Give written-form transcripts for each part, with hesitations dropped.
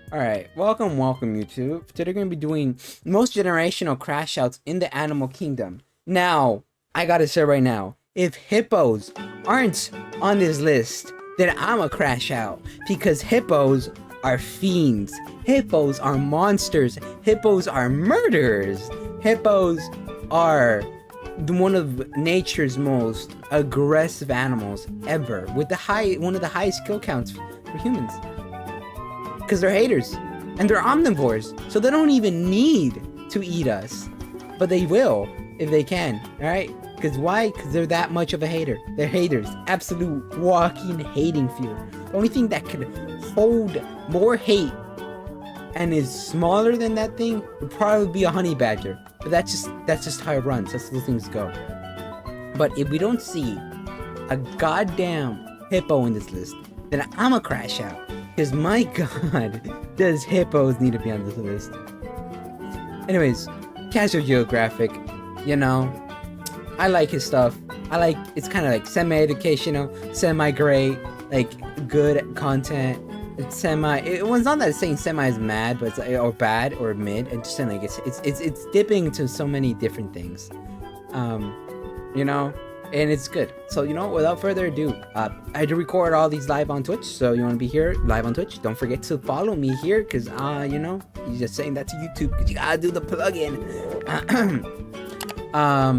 Alright, welcome YouTube. Today we're going to be doing most generational crash outs in the animal kingdom. Now, I gotta say right now, if hippos aren't on this list, then I'm a crash out. Because hippos are fiends. Hippos are monsters. Hippos are murderers. Hippos are one of nature's most aggressive animals ever, with one of the highest kill counts for humans. Because they're haters and they're omnivores, so they don't even need to eat us, but they will if they can. All right? Because why? Because they're that much of a hater. They're haters, absolute walking hating fuel. The only thing that could hold more hate and is smaller than that thing would probably be a honey badger. But that's just how it runs. That's the things go. But if we don't see a goddamn hippo in this list, then I'm a crash out. Because my god, does hippos need to be on this list? Anyways, Casual Geographic, you know, I like his stuff. It's kind of like semi-educational, semi-great, like good content. It's it was not that saying semi is mad, but it's or bad or mid. It's just like it's dipping into so many different things, you know. And it's good. So, you know, without further ado, I do record all these live on Twitch. So you want to be here live on Twitch, don't forget to follow me here. Because, you know, you're just saying that to YouTube because you got to do the plug-in.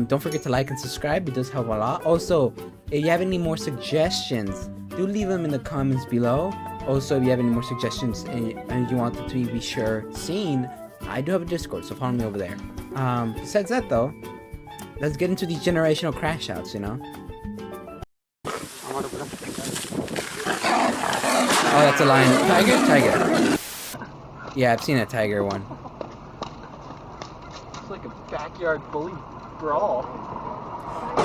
Don't forget to like and subscribe. It does help a lot. Also, if you have any more suggestions, do leave them in the comments below. Also, if you have any more suggestions and you want them to be seen, I do have a Discord. So follow me over there. Besides that, though, let's get into these generational crash outs, you know? Oh, that's a lion. Tiger? Yeah, I've seen a tiger one. It's like a backyard bully brawl.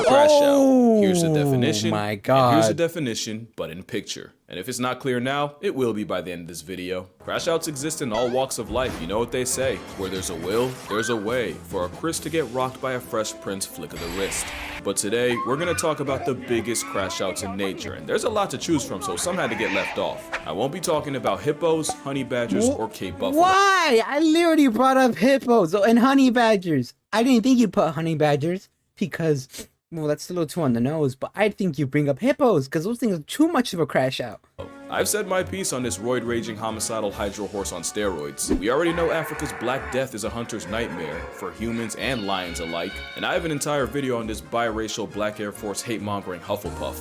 Crash out. Here's the definition. Oh my god. Here's the definition, but in picture. And if it's not clear now, it will be by the end of this video. Crash outs exist in all walks of life. You know what they say. Where there's a will, there's a way. For a Chris to get rocked by a Fresh Prince flick of the wrist. But today, we're gonna talk about the biggest crash outs in nature. And there's a lot to choose from, so some had to get left off. I won't be talking about hippos, honey badgers, or Cape buffalo. Why? I literally brought up hippos and honey badgers. I didn't think you'd put honey badgers because, well, that's a little too on the nose, but I think you bring up hippos because those things are too much of a crash out. I've said my piece on this roid-raging homicidal hydro horse on steroids. We already know Africa's Black Death is a hunter's nightmare for humans and lions alike, and I have an entire video on this biracial Black Air Force hate-mongering Hufflepuff.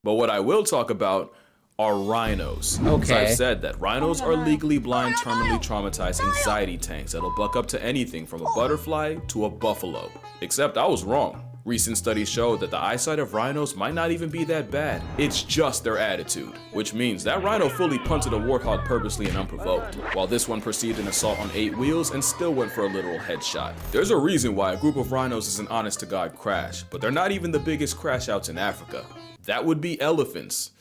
But what I will talk about are rhinos. Okay. I've said that rhinos are legally blind, terminally traumatized anxiety tanks that'll buck up to anything from a butterfly to a buffalo. Except I was wrong. Recent studies show that the eyesight of rhinos might not even be that bad. It's just their attitude. Which means that rhino fully punted a warthog purposely and unprovoked, while this one perceived an assault on 8 wheels and still went for a literal headshot. There's a reason why a group of rhinos is an honest-to-God crash, but they're not even the biggest crash outs in Africa. That would be elephants.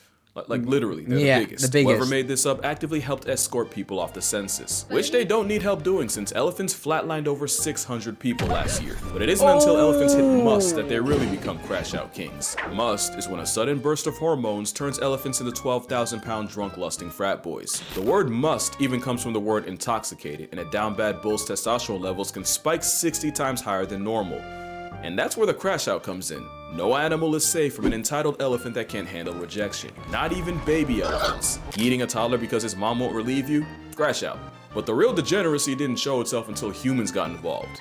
Like literally, they're the biggest. Whoever made this up actively helped escort people off the census, which they don't need help doing since elephants flatlined over 600 people last year. But it isn't until elephants hit must that they really become crash out kings. Must is when a sudden burst of hormones turns elephants into 12,000-pound drunk lusting frat boys. The word must even comes from the word intoxicated, and a down bad bull's testosterone levels can spike 60 times higher than normal. And that's where the crash out comes in. No animal is safe from an entitled elephant that can't handle rejection. Not even baby elephants. Eating a toddler because his mom won't relieve you? Crash out. But the real degeneracy didn't show itself until humans got involved.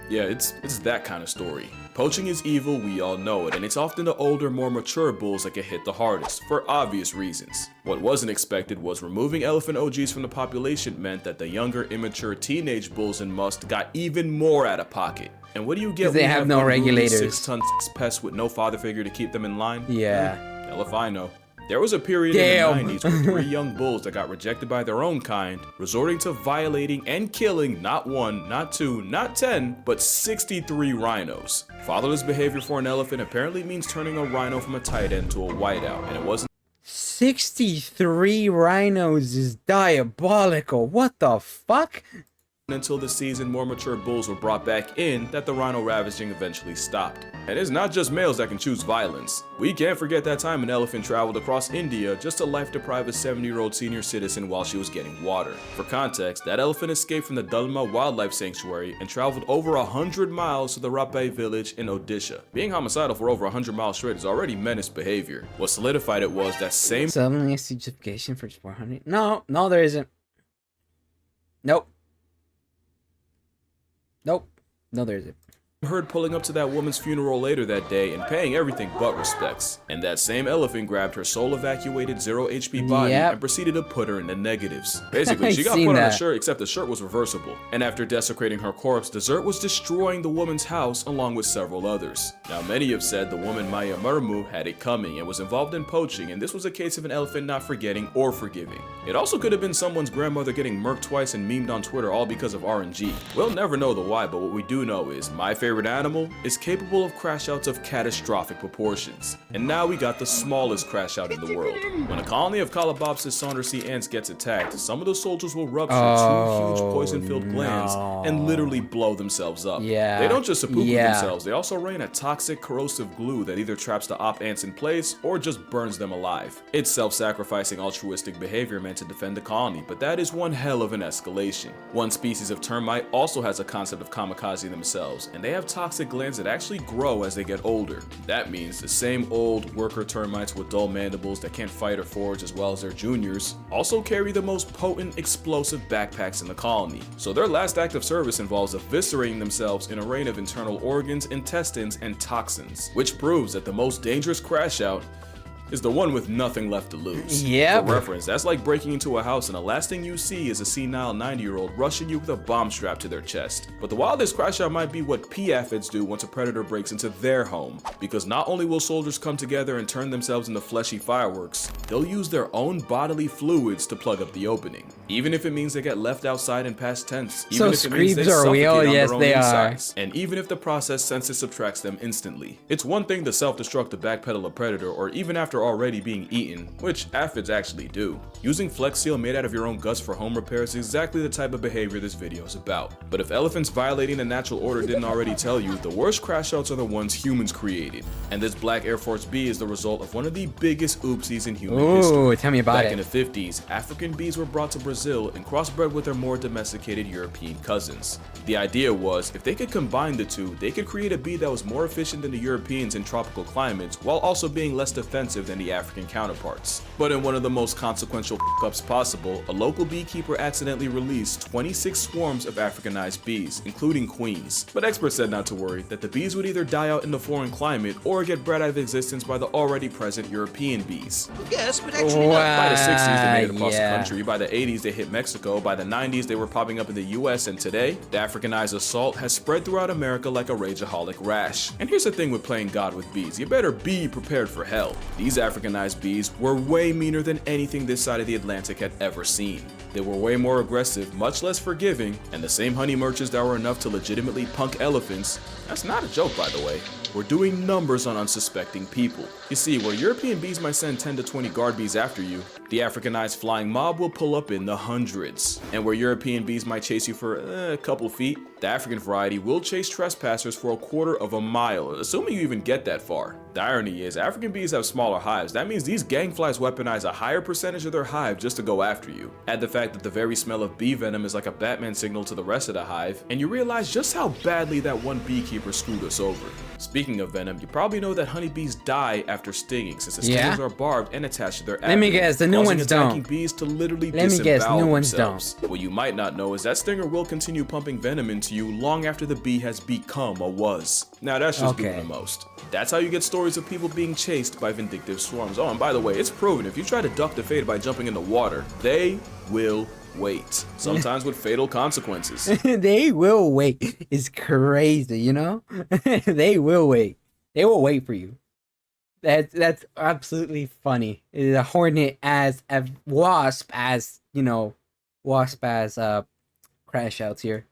Yeah, it's that kind of story. Poaching is evil, we all know it, and it's often the older, more mature bulls that get hit the hardest, for obvious reasons. What wasn't expected was removing elephant OGs from the population meant that the younger, immature teenage bulls in must got even more out of pocket. And what do you get when they you have no regulators? 6-ton pests with no father figure to keep them in line? Yeah. Hell if I know. There was a period in the 90s with 3 young bulls that got rejected by their own kind, resorting to violating and killing not 1, not 2, not 10, but 63 rhinos. Fatherless behavior for an elephant apparently means turning a rhino from a tight end to a whiteout, and it wasn't 63 rhinos is diabolical. What the fuck? until the seasoned, more mature bulls were brought back in that the rhino ravaging eventually stopped. And it's not just males that can choose violence. We can't forget that time an elephant traveled across India just to life deprive a 70-year-old senior citizen while she was getting water. For context, that elephant escaped from the Dalma Wildlife Sanctuary and traveled over 100 miles to the Rapai village in Odisha. Being homicidal for over 100 miles straight is already menace behavior. What solidified it was that same suddenly a justification for 400. No, there isn't. Nope. No, there isn't. Heard pulling up to that woman's funeral later that day and paying everything but respects. And that same elephant grabbed her soul evacuated 0 HP body and proceeded to put her in the negatives. Basically, she got put on a shirt, except the shirt was reversible. And after desecrating her corpse, dessert was destroying the woman's house along with several others. Now, many have said the woman Maya Murmu had it coming and was involved in poaching, and this was a case of an elephant not forgetting or forgiving. It also could have been someone's grandmother getting murked twice and memed on Twitter all because of RNG. We'll never know the why, but what we do know is my favorite animal is capable of crash outs of catastrophic proportions. And now we got the smallest crash out in the world. When a colony of Calabopsis saundersea ants gets attacked, some of the soldiers will rupture two huge poison-filled glands and literally blow themselves up. They don't just seppuku themselves, they also rain a toxic corrosive glue that either traps the op ants in place or just burns them alive. It's self-sacrificing altruistic behavior meant to defend the colony, but that is one hell of an escalation. One species of termite also has a concept of kamikaze themselves, and they have toxic glands that actually grow as they get older. That means the same old worker termites with dull mandibles that can't fight or forage as well as their juniors also carry the most potent explosive backpacks in the colony. So their last act of service involves eviscerating themselves in a rain of internal organs, intestines, and toxins, which proves that the most dangerous crash out is the one with nothing left to lose. For reference, that's like breaking into a house and the last thing you see is a senile 90-year-old rushing you with a bomb strapped to their chest. But the wildest crash out might be what P-aphids do once a predator breaks into their home, because not only will soldiers come together and turn themselves into fleshy fireworks, they'll use their own bodily fluids to plug up the opening, even if it means they get left outside in past tense, even if it means they suffocate on their own insides, and even if the process senses subtracts them instantly. It's one thing to self-destruct to backpedal a predator, or even after already being eaten, which aphids actually do. Using Flex Seal made out of your own guts for home repairs is exactly the type of behavior this video is about. But if elephants violating the natural order didn't already tell you, the worst crash outs are the ones humans created. And this black Air Force B is the result of one of the biggest oopsies in human history. Tell me about Back in the 50s, African bees were brought to Brazil and crossbred with their more domesticated European cousins. The idea was, if they could combine the two, they could create a bee that was more efficient than the Europeans in tropical climates, while also being less defensive than the African counterparts. But in one of the most consequential f***ups possible, a local beekeeper accidentally released 26 swarms of Africanized bees, including queens. But experts said not to worry, that the bees would either die out in the foreign climate or get bred out of existence by the already present European bees. Yes, but actually not. By the 60s, they made it across the country. By the 80s, they hit Mexico. By the 90s, they were popping up in the US. And today, the Africanized assault has spread throughout America like a rageaholic rash. And here's the thing with playing God with bees. You better be prepared for hell. These Africanized bees were way meaner than anything this side of the Atlantic had ever seen. They were way more aggressive, much less forgiving, and the same honey merchants that were enough to legitimately punk elephants, that's not a joke by the way, were doing numbers on unsuspecting people. You see, where European bees might send 10 to 20 guard bees after you, the Africanized flying mob will pull up in the hundreds. And where European bees might chase you for a couple feet, the African variety will chase trespassers for a quarter of a mile, assuming you even get that far. The irony is, African bees have smaller hives. That means these gangflies weaponize a higher percentage of their hive just to go after you. Add the fact that the very smell of bee venom is like a Batman signal to the rest of the hive, and you realize just how badly that one beekeeper screwed us over. Speaking of venom, you probably know that honeybees die after stinging, since the stingers are barbed and attached to their abdomen. Let me guess, the new ones don't. Bees to literally Let me guess, new ones themselves. don't. What you might not know is that stinger will continue pumping venom into you long after the bee has become a was. Now that's just doing the most. That's how you get stories of people being chased by vindictive swarms. Oh, and by the way, it's proven if you try to duck the fate by jumping in the water, they will wait, sometimes with fatal consequences. They will wait. It's crazy, you know? They will wait. They will wait for you. That's absolutely funny. It's a hornet as a wasp as, you know, crash outs here.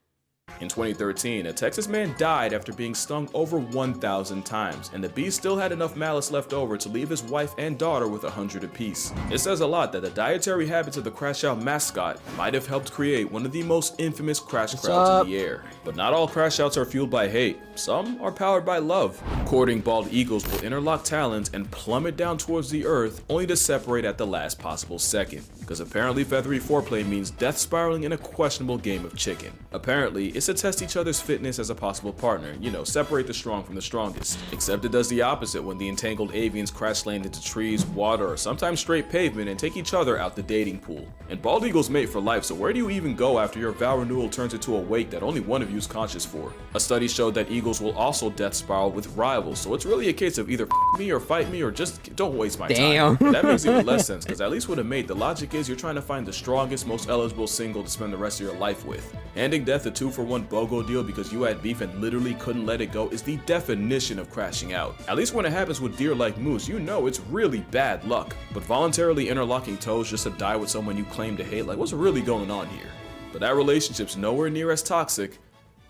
In 2013, a Texas man died after being stung over 1,000 times, and the beast still had enough malice left over to leave his wife and daughter with 100 apiece. It says a lot that the dietary habits of the Crash Out mascot might have helped create one of the most infamous crash crowds in the air. But not all crash outs are fueled by hate. Some are powered by love. Courting bald eagles will interlock talons and plummet down towards the earth, only to separate at the last possible second. Because apparently feathery foreplay means death spiraling in a questionable game of chicken. Apparently, it's to test each other's fitness as a possible partner, you know, separate the strong from the strongest. Except it does the opposite when the entangled avians crash land into trees, water, or sometimes straight pavement and take each other out the dating pool. And bald eagles mate for life, so where do you even go after your vow renewal turns into a wake that only one of you is conscious for? A study showed that eagles will also death spiral with rivals, so it's really a case of either f me or fight me or just don't waste my time. That makes even less sense, because at least with a mate, the logic is you're trying to find the strongest, most eligible single to spend the rest of your life with. Handing death a 2-for-1 BOGO deal because you had beef and literally couldn't let it go is the definition of crashing out. At least when it happens with deer like moose, you know it's really bad luck. But voluntarily interlocking toes just to die with someone you claim to hate, like what's really going on here? But that relationship's nowhere near as toxic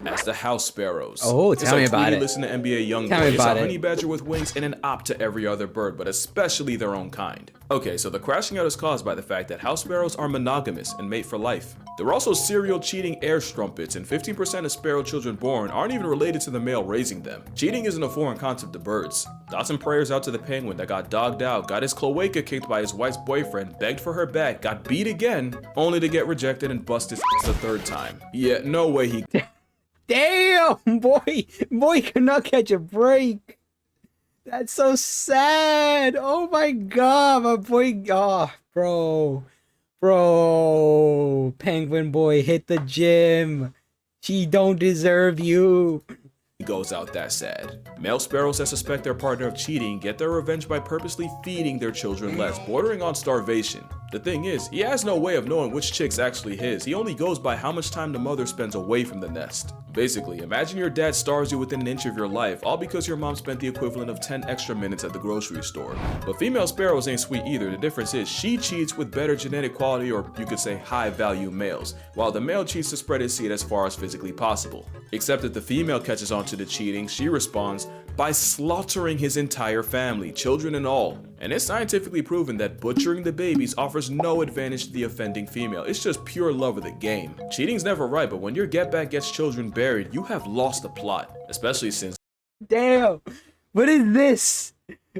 as the house sparrows. Oh, tell me about it. Listen to NBA Youngboy. It's a honey badger with wings and an op to every other bird, but especially their own kind. Okay, so the crashing out is caused by the fact that house sparrows are monogamous and mate for life. They're also serial cheating air strumpets, and 15% of sparrow children born aren't even related to the male raising them. Cheating isn't a foreign concept to birds. Thoughts and prayers out to the penguin that got dogged out, got his cloaca kicked by his wife's boyfriend, begged for her back, got beat again, only to get rejected and bust his the third time. Yeah, no way he... Damn, boy could not catch a break. That's so sad. Oh my god, my boy. Oh, bro, penguin boy hit the gym. She don't deserve you. Goes out that sad. Male sparrows that suspect their partner of cheating get their revenge by purposely feeding their children less, bordering on starvation. The thing is, he has no way of knowing which chick's actually his. He only goes by how much time the mother spends away from the nest. Basically, imagine your dad starves you within an inch of your life, all because your mom spent the equivalent of 10 extra minutes at the grocery store. But female sparrows ain't sweet either. The difference is she cheats with better genetic quality, or you could say high value males, while the male cheats to spread his seed as far as physically possible. Except that the female catches on to the cheating, she responds by slaughtering his entire family, children and all. And it's scientifically proven that butchering the babies offers no advantage to the offending female. It's just pure love of the game. Cheating's never right, but when your get back gets children buried, you have lost the plot. Especially since... Damn! What is this?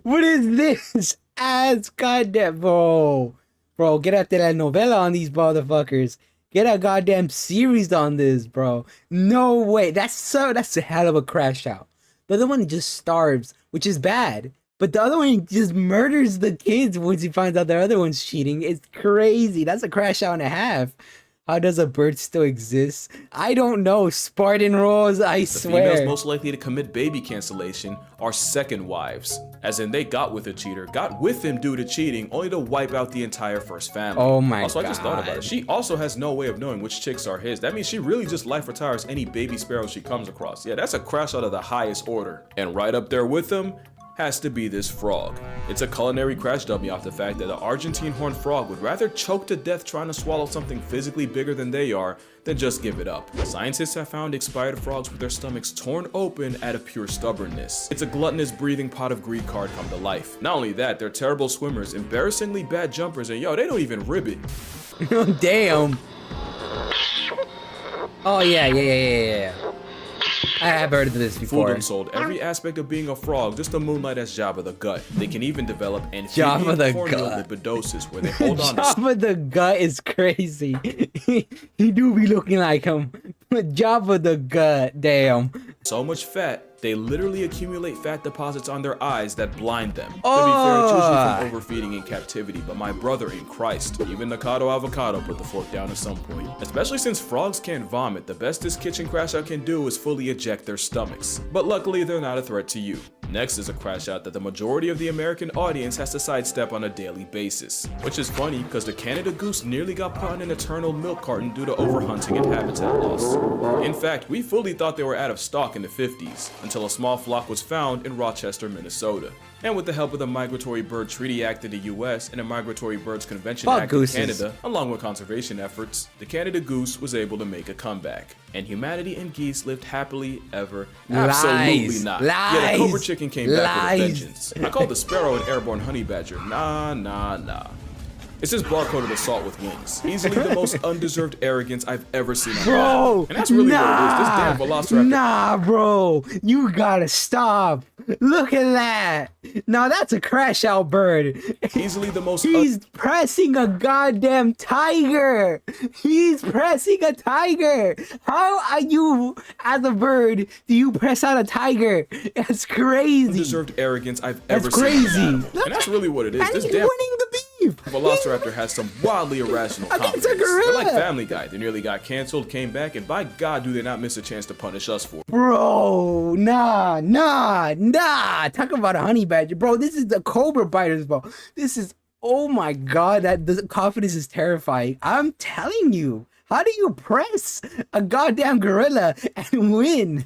What is this? Ass goddamn, bro. Bro, get out that novella on these motherfuckers. Get a goddamn series on this, bro. No way. That's a hell of a crash out. The other one just starves, which is bad. But the other one just murders the kids once he finds out the other one's cheating. It's crazy. That's a crash out and a half. How does a bird still exist? I don't know. Spartan rules, I swear. The females most likely to commit baby cancellation are second wives. As in, they got with a cheater, got with him due to cheating, only to wipe out the entire first family. Oh my god. Also, I just thought about it. She also has no way of knowing which chicks are his. That means she really just life retires any baby sparrow she comes across. Yeah, that's a crash out of the highest order. And right up there with them has to be this frog. It's a culinary crash dummy off the fact that the Argentine horned frog would rather choke to death trying to swallow something physically bigger than they are than just give it up. Scientists have found expired frogs with their stomachs torn open out of pure stubbornness. It's a gluttonous breathing pot of greed card come to life. Not only that, they're terrible swimmers, embarrassingly bad jumpers, and yo, they don't even rib it. Damn. Oh yeah. I have heard of this before. Fooled and sold every aspect of being a frog just to moonlight as Jabba the Gut. They can even develop amphibian lipidosis where they hold on Jabba the Gut is crazy. He do be looking like him. Jabba the Gut, damn. So much fat, they literally accumulate fat deposits on their eyes that blind them. Oh. To be fair, it's usually from overfeeding in captivity, but my brother in Christ, even Nakado Avocado put the fork down at some point. Especially since frogs can't vomit, the best this kitchen crash out can do is fully eject their stomachs. But luckily, they're not a threat to you. Next is a crash out that the majority of the American audience has to sidestep on a daily basis. Which is funny because the Canada goose nearly got put on an eternal milk carton due to overhunting and habitat loss. In fact, we fully thought they were out of stock in the 50s, until a small flock was found in Rochester, Minnesota. And with the help of the Migratory Bird Treaty Act in the US and the Migratory Birds Convention Act in Canada, along with conservation efforts, the Canada goose was able to make a comeback. And humanity and geese lived happily ever. Absolutely not. Yeah, the cobra chicken came back with a vengeance. I called the sparrow an airborne honey badger. Nah. It's just barcoded assault with wings. Easily the most undeserved arrogance I've ever seen on Earth. And that's really what it is. This damn velociraptor. Nah, bro. You gotta stop. Look at that. Now that's a crash out bird. Easily the most. He's pressing a goddamn tiger. He's pressing a tiger. How are you, as a bird, do you press out a tiger? That's crazy. Undeserved arrogance I've ever seen. That's crazy. And that's really what it is. And this he's damn winning the beef. Velociraptor has some wildly irrational confidence. They're like Family Guy. They nearly got canceled, came back, and by God, do they not miss a chance to punish us for it. Bro, nah. Talk about a honey badger. Bro, this is the cobra biters, bro. This is, oh my God, the confidence is terrifying. I'm telling you. How do you press a goddamn gorilla and win?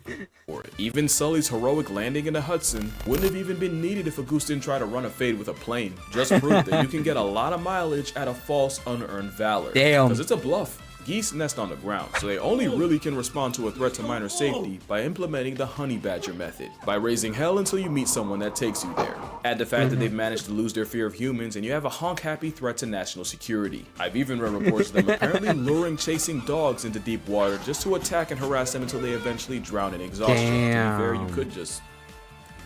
Even Sully's heroic landing in the Hudson wouldn't have even been needed if a goose didn't try to run a fade with a plane. Just prove that you can get a lot of mileage at a false, unearned valor. Damn. Because it's a bluff. Geese nest on the ground, so they only really can respond to a threat to minor safety by implementing the honey badger method, by raising hell until you meet someone that takes you there. Add the fact that they've managed to lose their fear of humans, and you have a honk-happy threat to national security. I've even read reports of them apparently luring chasing dogs into deep water just to attack and harass them until they eventually drown in exhaustion. Damn. To be fair, you could just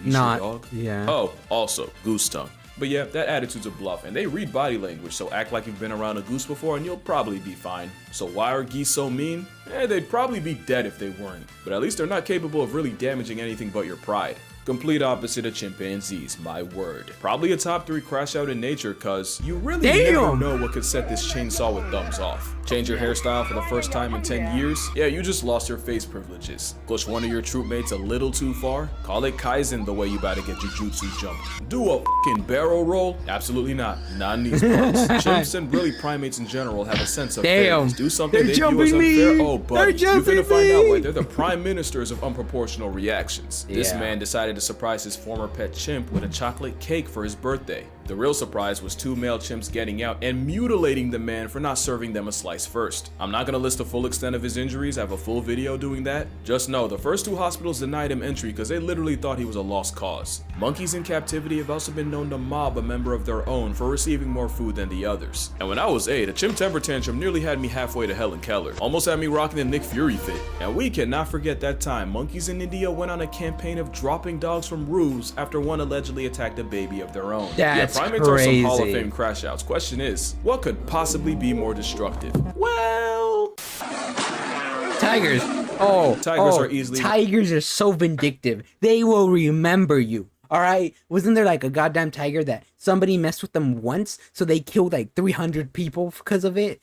Not, your dog. yeah. Oh, also, goose tongue. But yeah, that attitude's a bluff, and they read body language, so act like you've been around a goose before and you'll probably be fine. So why are geese so mean? They'd probably be dead if they weren't, but at least they're not capable of really damaging anything but your pride. Complete opposite of chimpanzees, my word. Probably a top 3 crash out in nature, cause you really never know what could set this chainsaw with thumbs off. Change your hairstyle for the first time in 10 years? Yeah, you just lost your face privileges. Push one of your troop mates a little too far? Call it Kaizen the way you about to get your jutsu jumped. Do a fucking barrel roll? Absolutely not. Not in these parts. Chimps and really primates in general have a sense of fairness. Do something they view as unfair. Oh, buddy, you're gonna find out why they're the prime ministers of unproportional reactions. This man decided to surprise his former pet chimp with a chocolate cake for his birthday. The real surprise was 2 male chimps getting out and mutilating the man for not serving them a slice first. I'm not gonna list the full extent of his injuries, I have a full video doing that. Just know, the first 2 hospitals denied him entry because they literally thought he was a lost cause. Monkeys in captivity have also been known to mob a member of their own for receiving more food than the others. And when I was 8, a chimp temper tantrum nearly had me halfway to Helen Keller. Almost had me rocking the Nick Fury fit. And we cannot forget that time monkeys in India went on a campaign of dropping dogs from roofs after one allegedly attacked a baby of their own. That's primates crazy. are some Hall of Fame crash outs. Question is, what could possibly be more destructive? Well, Tigers. Tigers are so vindictive. They will remember you. All right. Wasn't there like a goddamn tiger that somebody messed with them once, so they killed like 300 people because of it?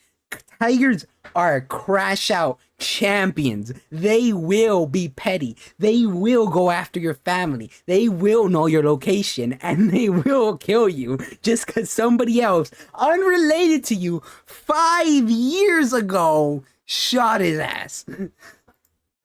Tigers are crash out champions. They will be petty. They will go after your family. They will know your location, and they will kill you just because somebody else unrelated to you 5 years ago shot his ass.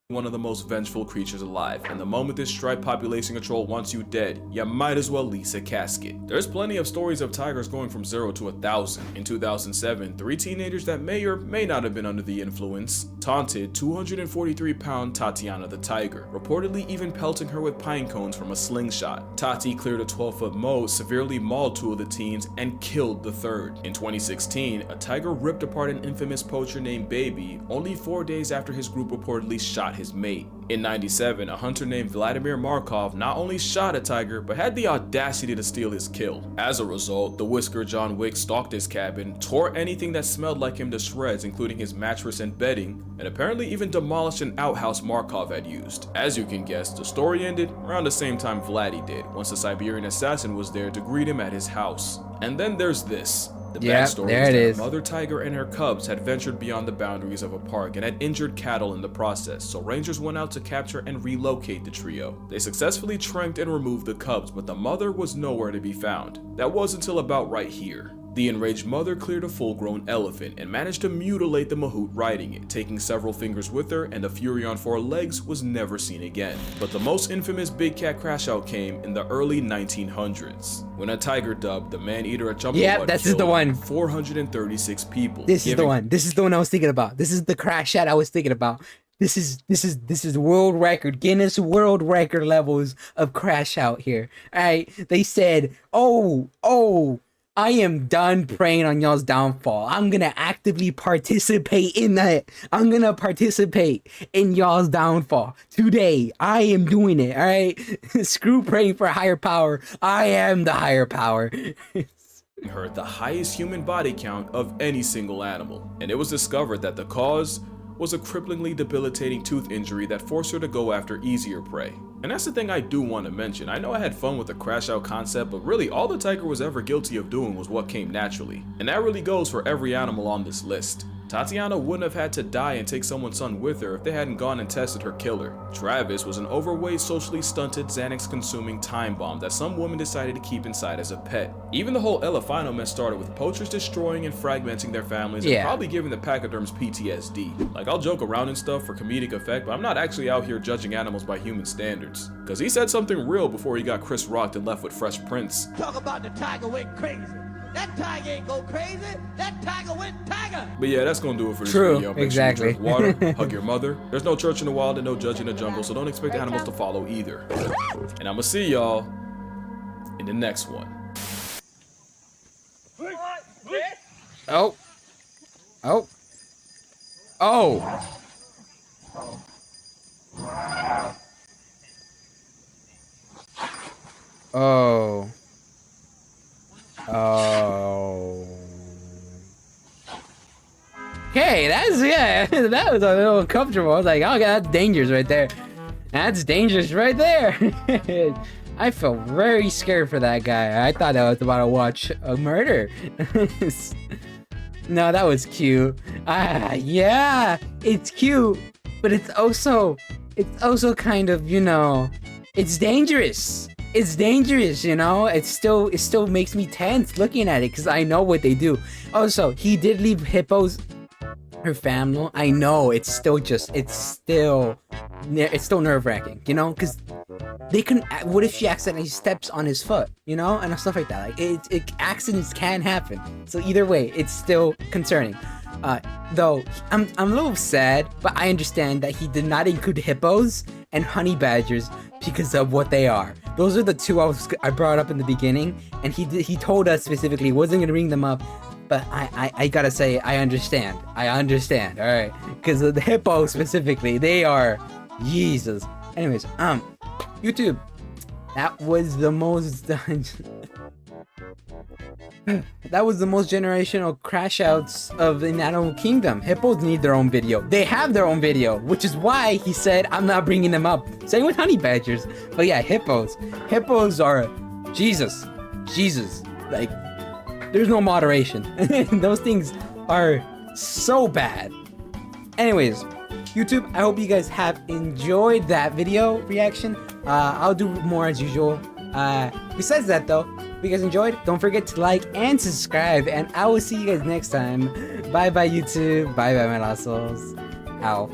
One of the most vengeful creatures alive, and the moment this striped population control wants you dead, you might as well lease a casket. There's plenty of stories of tigers going from 0 to 1,000. In 2007, 3 teenagers that may or may not have been under the influence taunted 243-pound Tatiana the tiger, reportedly even pelting her with pine cones from a slingshot. Tati cleared a 12-foot moat, severely mauled 2 of the teens, and killed the 3rd. In 2016, a tiger ripped apart an infamous poacher named Baby, only 4 days after his group reportedly shot his mate. In 97, a hunter named Vladimir Markov not only shot a tiger, but had the audacity to steal his kill. As a result, the Whisker John Wick stalked his cabin, tore anything that smelled like him to shreds, including his mattress and bedding, and apparently even demolished an outhouse Markov had used. As you can guess, the story ended around the same time Vladdy did, once the Siberian assassin was there to greet him at his house. And then there's this. The backstory is that Mother Tiger and her cubs had ventured beyond the boundaries of a park and had injured cattle in the process, so rangers went out to capture and relocate the trio. They successfully tranked and removed the cubs, but the mother was nowhere to be found. That was until about right here. The enraged mother cleared a full-grown elephant and managed to mutilate the mahout riding it, taking several fingers with her, and the fury on 4 legs was never seen again. But the most infamous big cat crash out came in the early 1900s, when a tiger dubbed the man-eater at Jumbo Yeah, this is the one. 436 people. This is the one. This is the one I was thinking about. This is the crash out I was thinking about. This is world record, Guinness World Record levels of crash out here. All right, they said, oh, I am done preying on y'all's downfall. I'm gonna actively participate in that. I'm gonna participate in y'all's downfall today. I am doing it. All right, screw praying for a higher power. I am the higher power. Her the highest human body count of any single animal, and it was discovered that the cause was a cripplingly debilitating tooth injury that forced her to go after easier prey. And that's the thing I do want to mention. I know I had fun with the crash out concept, but really all the tiger was ever guilty of doing was what came naturally. And that really goes for every animal on this list. Tatiana wouldn't have had to die and take someone's son with her if they hadn't gone and tested her killer. Travis was an overweight, socially stunted, Xanax-consuming time bomb that some woman decided to keep inside as a pet. Even the whole Elefino mess started with poachers destroying and fragmenting their families and probably giving the pachyderms PTSD. Like, I'll joke around and stuff for comedic effect, but I'm not actually out here judging animals by human standards. Cause he said something real before he got Chris rocked and left with Fresh Prince. Talk about the tiger went crazy. That tiger ain't go crazy. That tiger went tiger. But yeah, that's gonna do it for this True, video. Make exactly. Sure you drink water, hug your mother. There's no church in the wild and no judge in the jungle, so don't expect animals to follow either. And I'ma see y'all in the next one. Oh. Oh. Oh. Oh. Oh. Okay, that was a little uncomfortable. I was like, oh, that's dangerous right there. That's dangerous right there. I felt very scared for that guy. I thought I was about to watch a murder. No, that was cute. Yeah, it's cute, but it's also kind of, you know, it's dangerous. It's dangerous, you know. It still makes me tense looking at it because I know what they do. Also, he did leave hippos, her family. I know it's still nerve-wracking, you know, because they can. What if she accidentally steps on his foot, you know, and stuff like that? Like accidents can happen. So either way, it's still concerning. Though I'm a little sad, but I understand that he did not include hippos and honey badgers because of what they are. Those are the two I brought up in the beginning, and he told us specifically he wasn't gonna bring them up. But I gotta say, I understand, all right? Because of the hippo specifically, they are, Jesus. Anyways, YouTube, that was the most, that was the most generational crash outs of the Animal Kingdom. Hippos need their own video. They have their own video, which is why he said, I'm not bringing them up. Same with honey badgers. But yeah, hippos are, Jesus, like, there's no moderation. Those things are so bad. Anyways, YouTube, I hope you guys have enjoyed that video reaction. I'll do more as usual. Besides that though, if you guys enjoyed, don't forget to like and subscribe, and I will see you guys next time. Bye bye YouTube, bye bye my lassos. Ow.